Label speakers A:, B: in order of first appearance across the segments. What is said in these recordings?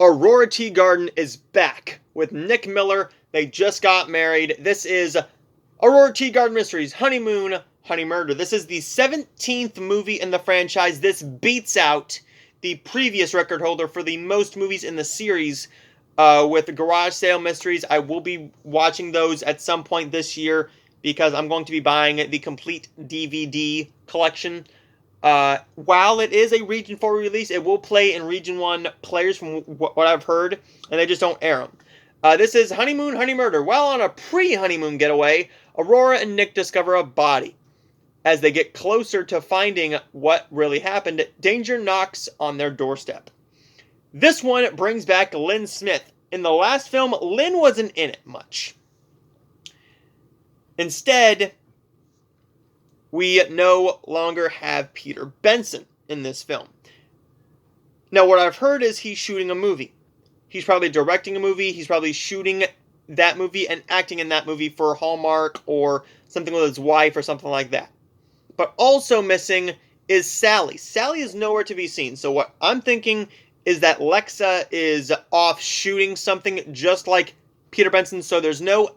A: Aurora Tea Garden is back with Nick Miller. They just got married. This is Aurora Tea Garden Mysteries, Honeymoon, Honeymurder. This is the 17th movie in the franchise. This beats out the previous record holder for the most movies in the series with the Garage Sale Mysteries. I will be watching those at some point this year because I'm going to be buying the complete DVD collection. While it is a Region 4 release, it will play in Region 1 players from what I've heard, and they just don't air them. This is Honeymoon, Honeymurder. While on a pre-honeymoon getaway, Aurora and Nick discover a body. As they get closer to finding what really happened, danger knocks on their doorstep. This one brings back Lynn Smith. In the last film, Lynn wasn't in it much. Instead, we no longer have Peter Benson in this film. Now, what I've heard is he's shooting a movie. He's probably directing a movie. He's probably shooting that movie and acting in that movie for Hallmark or something with his wife or something like that. But also missing is Sally. Sally is nowhere to be seen. So what I'm thinking is that Lexa is off shooting something just like Peter Benson. So there's no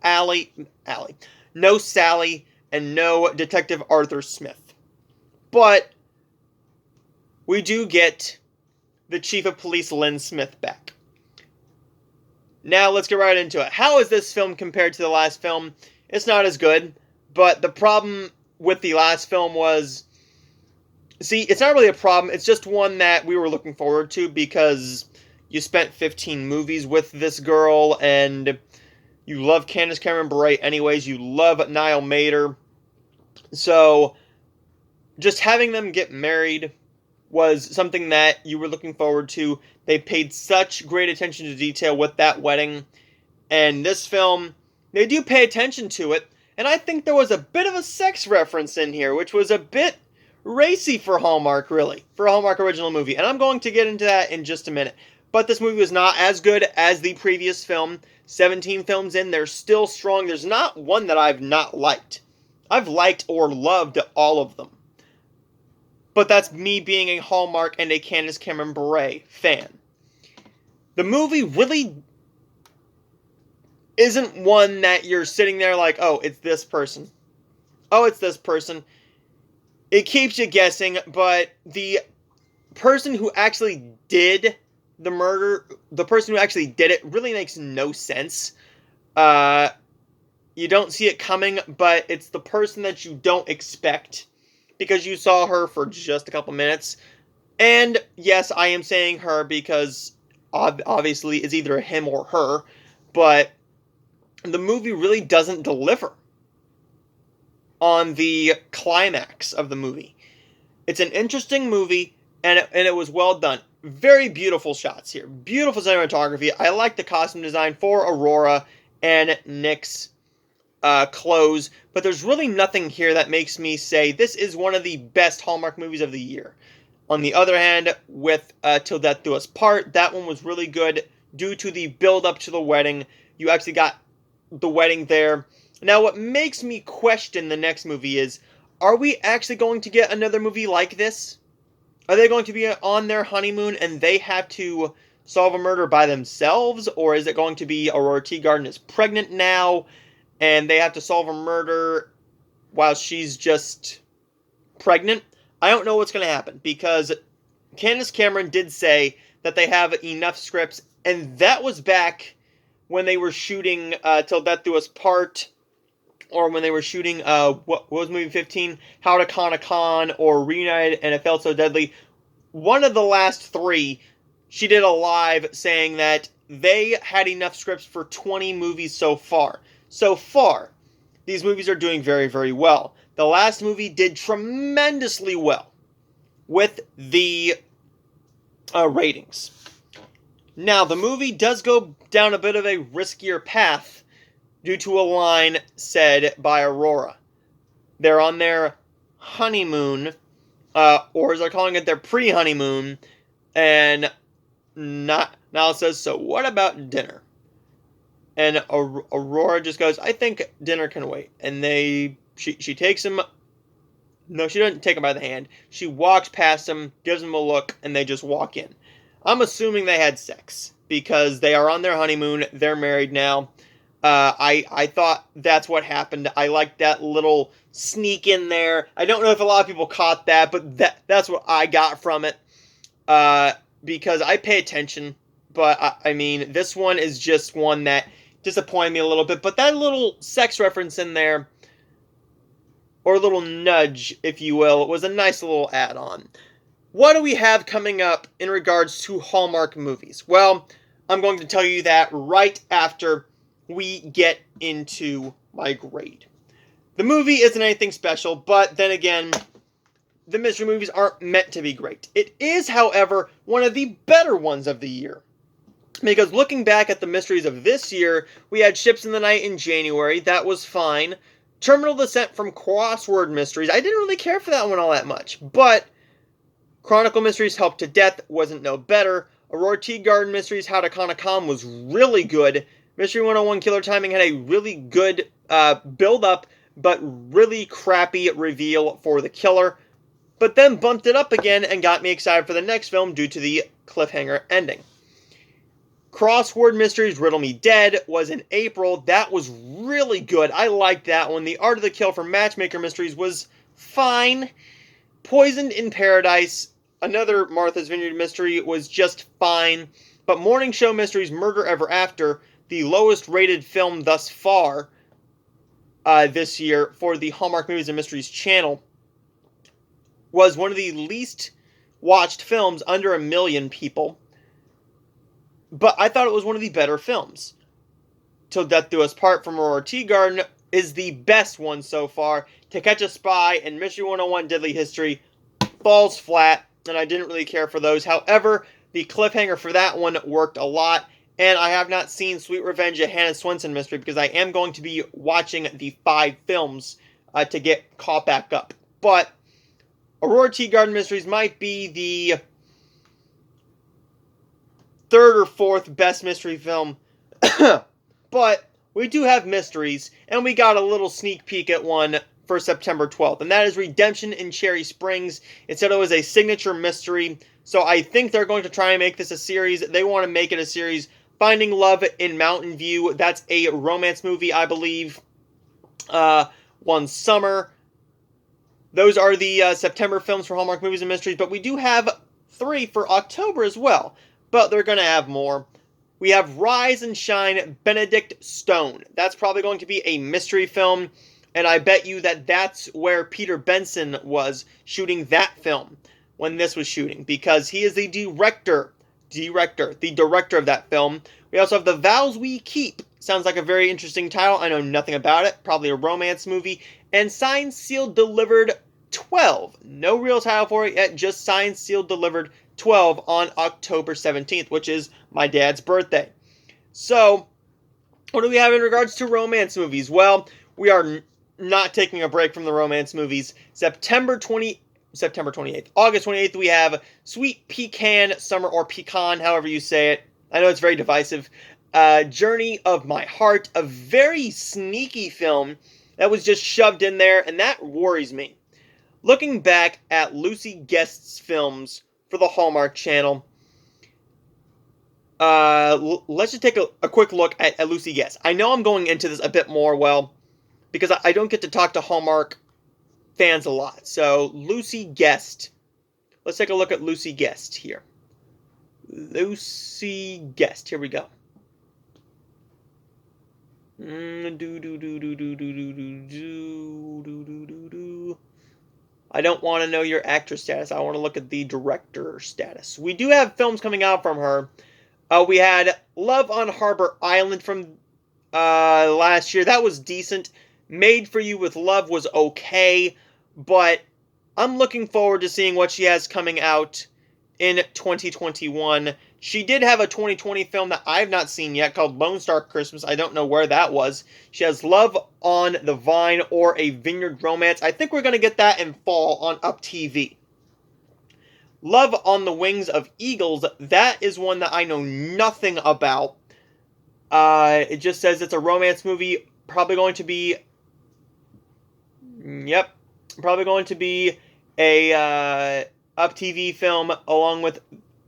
A: no Sally, and no Detective Arthur Smith. But we do get the Chief of Police Lynn Smith back. Now let's get right into it. How is this film compared to the last film? It's not as good, but the problem with the last film was... See, it's not really a problem, it's just one that we were looking forward to because you spent 15 movies with this girl, and you love Candace Cameron Bure anyways, you love Niall Mater. So, just having them get married was something that you were looking forward to. They paid such great attention to detail with that wedding. And this film, they do pay attention to it. And I think there was a bit of a sex reference in here, which was a bit racy for Hallmark, really. For a Hallmark original movie. And I'm going to get into that in just a minute. But this movie was not as good as the previous film. 17 films in, they're still strong. There's not one that I've not liked. I've liked or loved all of them. But that's me being a Hallmark and a Candace Cameron Bure fan. The movie really isn't one that you're sitting there like, oh, it's this person. Oh, it's this person. It keeps you guessing, but the person who actually did the murder, the person who actually did it, really makes no sense. You don't see it coming, but it's the person that you don't expect because you saw her for just a couple minutes. And yes, I am saying her because obviously it's either him or her, but the movie really doesn't deliver on the climax of the movie. It's an interesting movie, and it was well done. Very beautiful shots here. Beautiful cinematography. I like the costume design for Aurora and Nick's clothes, but there's really nothing here that makes me say this is one of the best Hallmark movies of the year. On the other hand, with Till Death Do Us Part, that one was really good due to the build-up to the wedding. You actually got the wedding there. Now, what makes me question the next movie is, are we actually going to get another movie like this? Are they going to be on their honeymoon and they have to solve a murder by themselves? Or is it going to be Aurora Tea Garden is pregnant now and they have to solve a murder while she's just pregnant? I don't know what's going to happen because Candace Cameron did say that they have enough scripts, and that was back when they were shooting Till Death Do Us Part, or when they were shooting, what was movie 15? How to Con a Con, or Reunited and It Felt So Deadly. One of the last three, she did a live saying that they had enough scripts for 20 movies so far. So far, these movies are doing very, very well. The last movie did tremendously well with the ratings. Now, the movie does go down a bit of a riskier path due to a line said by Aurora. They're on their honeymoon, or as they're calling it, their pre-honeymoon, and Niall says, so what about dinner? And Aurora just goes, I think dinner can wait. And she takes him, no, she doesn't take him by the hand. She walks past him, gives him a look, and they just walk in. I'm assuming they had sex because they are on their honeymoon. They're married now. I thought that's what happened. I liked that little sneak in there. I don't know if a lot of people caught that, but that's what I got from it. Because I pay attention, but I mean, this one is just one that disappointed me a little bit. But that little sex reference in there, or a little nudge, if you will, was a nice little add-on. What do we have coming up in regards to Hallmark movies? Well, I'm going to tell you that right after we get into my grade. The movie isn't anything special, but then again, the mystery movies aren't meant to be great. It is, however, one of the better ones of the year. Because looking back at the mysteries of this year, we had Ships in the Night in January. That was fine. Terminal Descent from Crossword Mysteries. I didn't really care for that one all that much. But Chronicle Mysteries Helped to Death wasn't no better. Aurora Tea Garden Mysteries How to Con a Con was really good. Mystery 101 Killer Timing had a really good build-up, but really crappy reveal for the killer. But then bumped it up again and got me excited for the next film due to the cliffhanger ending. Crossword Mysteries Riddle Me Dead was in April. That was really good. I liked that one. The Art of the Kill for Matchmaker Mysteries was fine. Poisoned in Paradise, another Martha's Vineyard mystery, was just fine. But Morning Show Mysteries Murder Ever After, the lowest rated film thus far this year for the Hallmark Movies and Mysteries channel, was one of the least watched films, under 1 million people. But I thought it was one of the better films. Till Death Do Us Part from Aurora Tea Garden is the best one so far. To Catch a Spy and Mystery 101 Deadly History falls flat, and I didn't really care for those. However, the cliffhanger for that one worked a lot, and I have not seen Sweet Revenge, a Hannah Swenson mystery, because I am going to be watching the 5 films to get caught back up. But Aurora Tea Garden Mysteries might be the 3rd or 4th best mystery film. But we do have mysteries, and we got a little sneak peek at one for September 12th, and that is Redemption in Cherry Springs. It said it was a signature mystery, so I think they're going to try and make this a series. They want to make it a series. Finding Love in Mountain View, that's a romance movie, I believe. One Summer. Those are the September films for Hallmark Movies and Mysteries, but we do have 3 for October as well. But they're going to have more. We have Rise and Shine, Benedict Stone. That's probably going to be a mystery film, and I bet you that that's where Peter Benson was shooting that film when this was shooting, because he is the director of that film. We also have The Vows We Keep. Sounds like a very interesting title. I know nothing about it. Probably a romance movie. And Signed, Sealed, Delivered 12. No real title for it yet, just Signed, Sealed, Delivered 12 on October 17th, which is my dad's birthday. So, what do we have in regards to romance movies? Well, we are not taking a break from the romance movies. August 28th, we have Sweet Pecan Summer, or Pecan, however you say it. I know it's very divisive. Journey of My Heart, a very sneaky film that was just shoved in there, and that worries me. Looking back at Lucy Guest's films for the Hallmark Channel, let's just take a quick look at Lucy Guest. I know I'm going into this a bit more, well, because I don't get to talk to Hallmark fans a lot. So, Lucy Guest. Let's take a look at Lucy Guest here. Lucy Guest. Here we go. I don't want to know your actress status. I want to look at the director status. We do have films coming out from her. We had Love on Harbor Island from last year. That was decent. Made for You with Love was okay, but I'm looking forward to seeing what she has coming out in 2021. She did have a 2020 film that I have not seen yet called Lone Star Christmas. I don't know where that was. She has Love on the Vine, or A Vineyard Romance. I think we're going to get that in fall on Up TV. Love on the Wings of Eagles. That is one that I know nothing about. It just says it's a romance movie. Probably going to be a Up TV film along with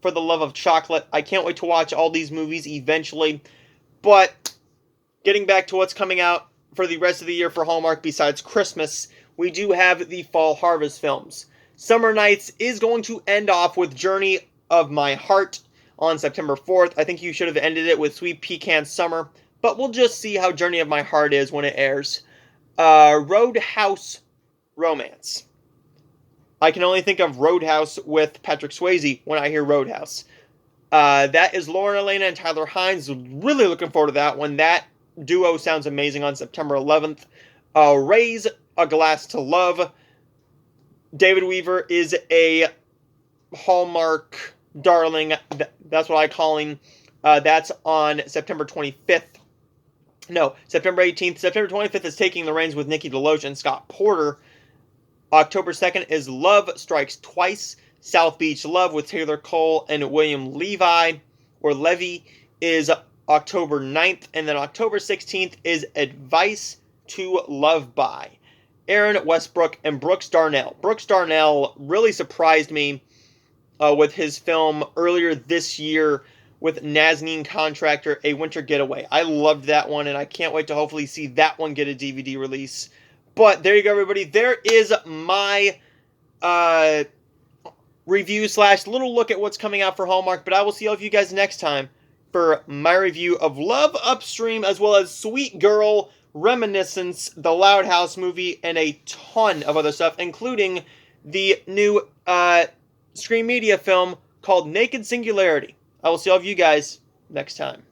A: for the Love of Chocolate. I can't wait to watch all these movies eventually. But getting back to what's coming out for the rest of the year for Hallmark besides Christmas, we do have the fall harvest films. Summer Nights is going to end off with Journey of My Heart on September 4th. I think you should have ended it with Sweet Pecan Summer, but we'll just see how Journey of My Heart is when it airs. Roadhouse Romance. I can only think of Roadhouse with Patrick Swayze when I hear Roadhouse. That is Lauren Elena and Tyler Hynes. Really looking forward to that one. That duo sounds amazing on September 11th. Raise a Glass to Love. David Weaver is a Hallmark darling. That's what I call him. That's on September 25th. No, September 18th. September 25th is Taking the Reins with Nikki DeLoach and Scott Porter. October 2nd is Love Strikes Twice. South Beach Love with Taylor Cole and William Levy is October 9th. And then October 16th is Advice to Love By. Aaron Westbrook and Brooks Darnell. Brooks Darnell really surprised me with his film earlier this year with Nazanin Contractor, A Winter Getaway. I loved that one, and I can't wait to hopefully see that one get a DVD release. But there you go, everybody. There is my review / little look at what's coming out for Hallmark. But I will see all of you guys next time for my review of Love Upstream, as well as Sweet Girl, Reminiscence, the Loud House movie, and a ton of other stuff, including the new Screen Media film called Naked Singularity. I will see all of you guys next time.